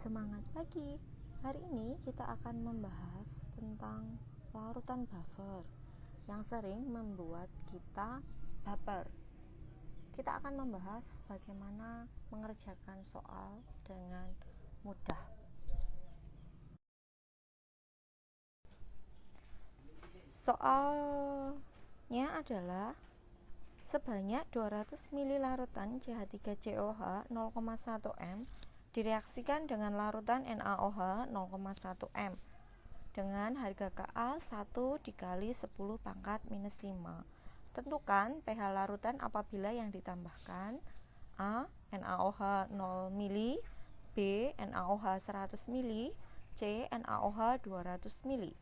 Semangat pagi. Hari ini kita akan membahas tentang larutan buffer yang sering membuat kita baper. Kita akan membahas bagaimana mengerjakan soal dengan mudah. Soalnya adalah sebanyak 200 ml larutan CH3COH 0,1 m direaksikan dengan larutan NaOH 0,1 m dengan harga Ka 1 dikali 10 pangkat minus 5. Tentukan pH larutan apabila yang ditambahkan A. NaOH 0 ml, B. NaOH 100 ml, C. NaOH 200 ml.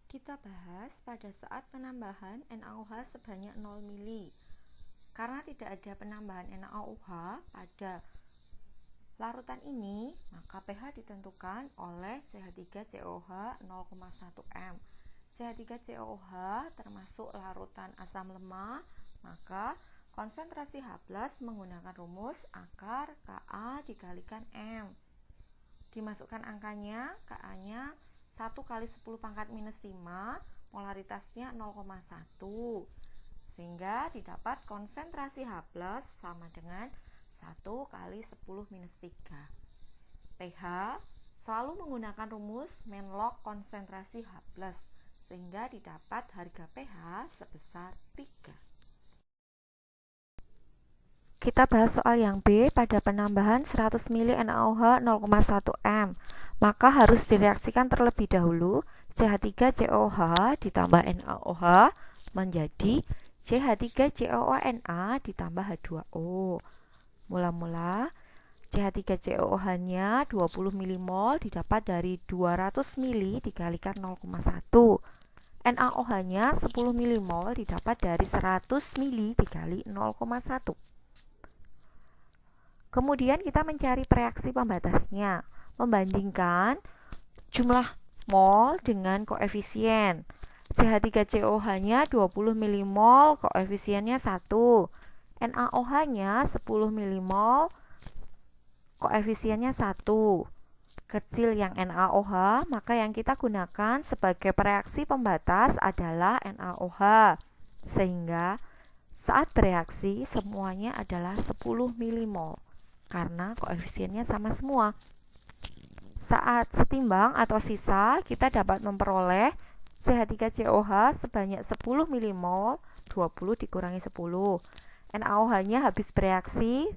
Kita bahas pada saat penambahan NaOH sebanyak 0 ml. Karena tidak ada penambahan NaOH pada larutan ini, maka pH ditentukan oleh CH3COH 0,1 m. CH3COH termasuk larutan asam lemah, maka konsentrasi H+ menggunakan rumus akar Ka dikalikan M. Dimasukkan angkanya, Ka-nya 1 kali 10 pangkat minus 5, polaritasnya 0,1, sehingga didapat konsentrasi H+ sama dengan 1 kali 10 minus 3. pH selalu menggunakan rumus menlog konsentrasi H+, sehingga didapat harga pH sebesar 3. Kita bahas soal yang B pada penambahan 100 ml NaOH 0,1 m. Maka harus direaksikan terlebih dahulu CH3COH ditambah NaOH menjadi CH3COONa ditambah H2O. Mula-mula CH3COOH-nya 20 mmol didapat dari 200 ml dikalikan 0,1. NaOH-nya 10 mmol didapat dari 100 ml dikali 0,1. Kemudian kita mencari reaksi pembatasnya, membandingkan jumlah mol dengan koefisien. CH3COH-nya 20 mmol, koefisiennya 1. NaOH-nya 10 mmol, koefisiennya 1. Kecil yang NaOH, maka yang kita gunakan sebagai reaksi pembatas adalah NaOH. Sehingga saat bereaksi semuanya adalah 10 mmol. Karena koefisiennya sama semua. Saat setimbang atau sisa, kita dapat memperoleh CH3COH sebanyak 10 mmol, 20 dikurangi 10. NaOH-nya habis bereaksi,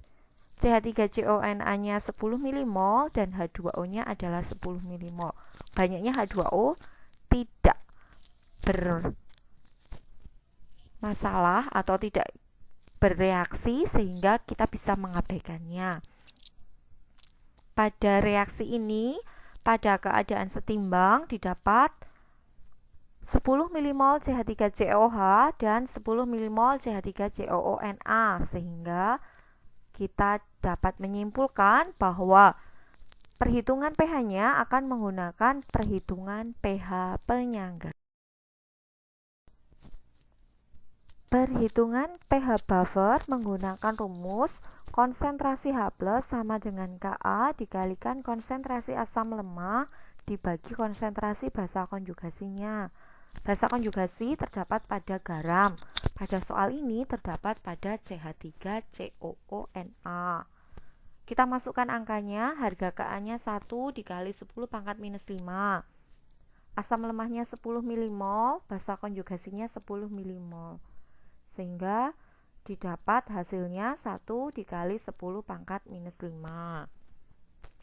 CH3CONa-nya 10 mmol dan H2O-nya adalah 10 mmol. Banyaknya H2O tidak bermasalah atau tidak bereaksi sehingga kita bisa mengabaikannya. Pada reaksi ini, pada keadaan setimbang didapat 10 mmol CH3COH dan 10 mmol CH3COONa, sehingga kita dapat menyimpulkan bahwa perhitungan pH-nya akan menggunakan perhitungan pH penyangga. Perhitungan pH buffer menggunakan rumus konsentrasi H+ sama dengan Ka dikalikan konsentrasi asam lemah dibagi konsentrasi basa konjugasinya. Basa konjugasi terdapat pada garam. Pada soal ini terdapat pada CH3COONa. Kita masukkan angkanya, harga Ka-nya 1 dikali 10 pangkat minus 5. Asam lemahnya 10 mmol, basa konjugasinya 10 mmol. Sehingga didapat hasilnya 1 dikali 10 pangkat minus 5.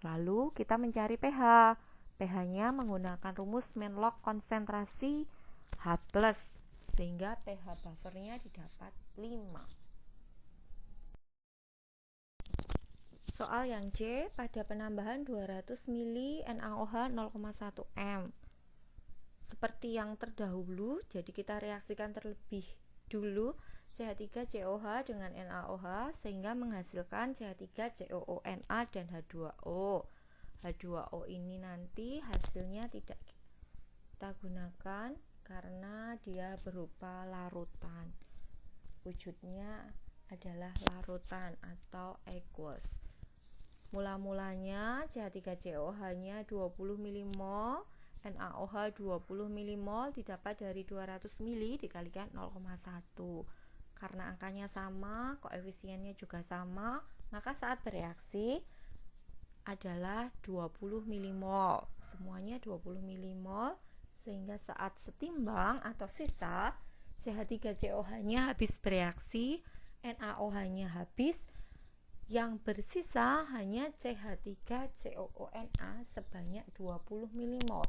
Lalu kita mencari pH. pH-nya menggunakan rumus menlog konsentrasi H+, sehingga pH buffernya didapat 5. Soal yang C pada penambahan 200 ml NaOH 0,1 m. Seperti yang terdahulu, jadi kita reaksikan terlebih dulu CH3COH dengan NaOH sehingga menghasilkan CH3COONa dan H2O. H2O ini nanti hasilnya tidak kita gunakan karena dia berupa larutan. Wujudnya adalah larutan atau aqueous. Mula-mulanya CH3COH-nya 20 mmol, NaOH 20 mmol didapat dari 200 ml dikalikan 0,1. Karena angkanya sama, koefisiennya juga sama, maka saat bereaksi adalah 20 mmol. Semuanya 20 mmol, sehingga saat setimbang atau sisa CH3COH-nya habis bereaksi, NaOH-nya habis, yang bersisa hanya CH3COONa sebanyak 20 mmol.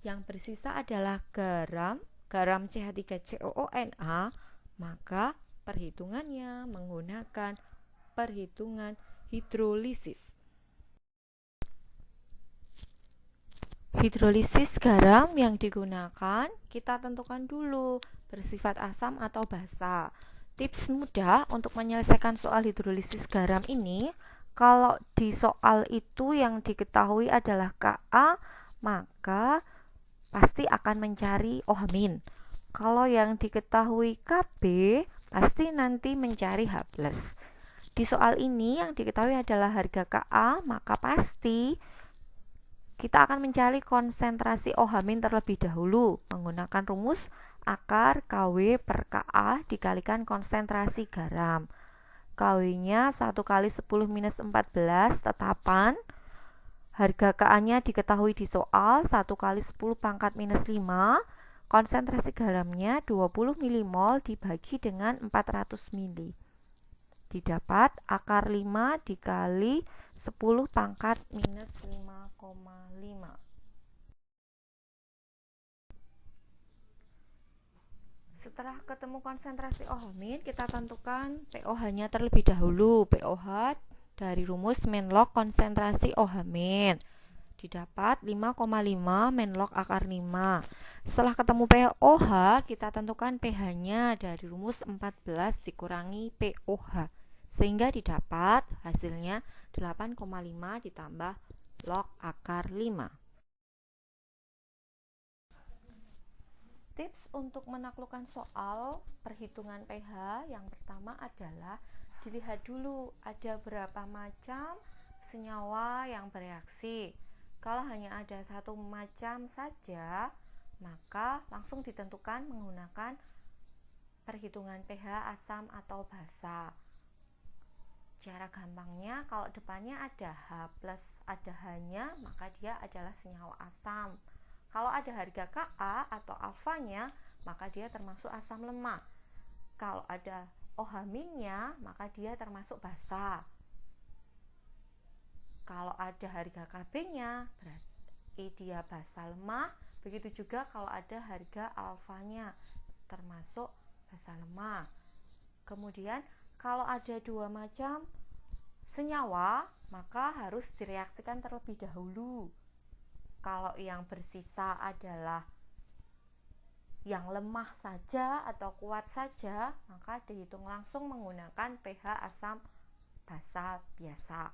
Yang bersisa adalah garam CH3COONa, maka perhitungannya menggunakan perhitungan hidrolisis. Hidrolisis garam yang digunakan kita tentukan dulu bersifat asam atau basa. Tips mudah untuk menyelesaikan soal hidrolisis garam ini, kalau di soal itu yang diketahui adalah Ka, maka pasti akan mencari OH-. Kalau yang diketahui Kb, pasti nanti mencari H+. Di soal ini yang diketahui adalah harga Ka, maka pasti kita akan mencari konsentrasi OH- terlebih dahulu menggunakan rumus akar Kw per Ka dikalikan konsentrasi garam. Kw-nya 1 kali 10 minus 14 tetapan. Harga Ka-nya diketahui di soal 1 kali 10 pangkat minus 5. Konsentrasi garamnya 20 mmol dibagi dengan 400 ml. Didapat akar 5 dikali 10 pangkat minus 5,5. Setelah ketemu konsentrasi OH-, kita tentukan pOH-nya terlebih dahulu. pOH dari rumus menlog konsentrasi OH-. Didapat 5,5 menlog akar 5. Setelah ketemu pOH, kita tentukan pH-nya dari rumus 14 dikurangi pOH. Sehingga didapat hasilnya 8,5 ditambah log akar 5. Tips untuk menaklukkan soal perhitungan pH yang pertama adalah dilihat dulu ada berapa macam senyawa yang bereaksi. Kalau hanya ada satu macam saja, maka langsung ditentukan menggunakan perhitungan pH asam atau basa. Cara gampangnya, kalau depannya ada H plus ada H-nya, maka dia adalah senyawa asam. Kalau ada harga Ka atau alfanya, maka dia termasuk asam lemah. Kalau ada OH-nya, maka dia termasuk basa. Kalau ada harga Kb-nya, berarti dia basa lemah. Begitu juga kalau ada harga alfanya, termasuk basa lemah. Kemudian kalau ada dua macam senyawa, maka harus direaksikan terlebih dahulu. Kalau yang bersisa adalah yang lemah saja atau kuat saja, maka dihitung langsung menggunakan pH asam basa biasa.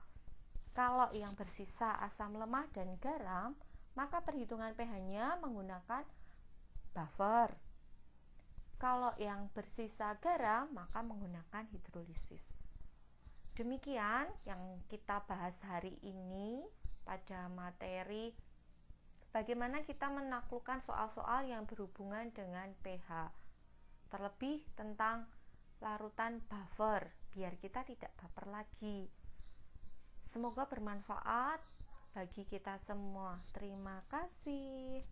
Kalau yang bersisa asam lemah dan garam, maka perhitungan pH-nya menggunakan buffer. Kalau yang bersisa garam, maka menggunakan hidrolisis. Demikian yang kita bahas hari ini pada materi bagaimana kita menaklukkan soal-soal yang berhubungan dengan pH. Terlebih tentang larutan buffer, biar kita tidak baper lagi. Semoga bermanfaat bagi kita semua. Terima kasih.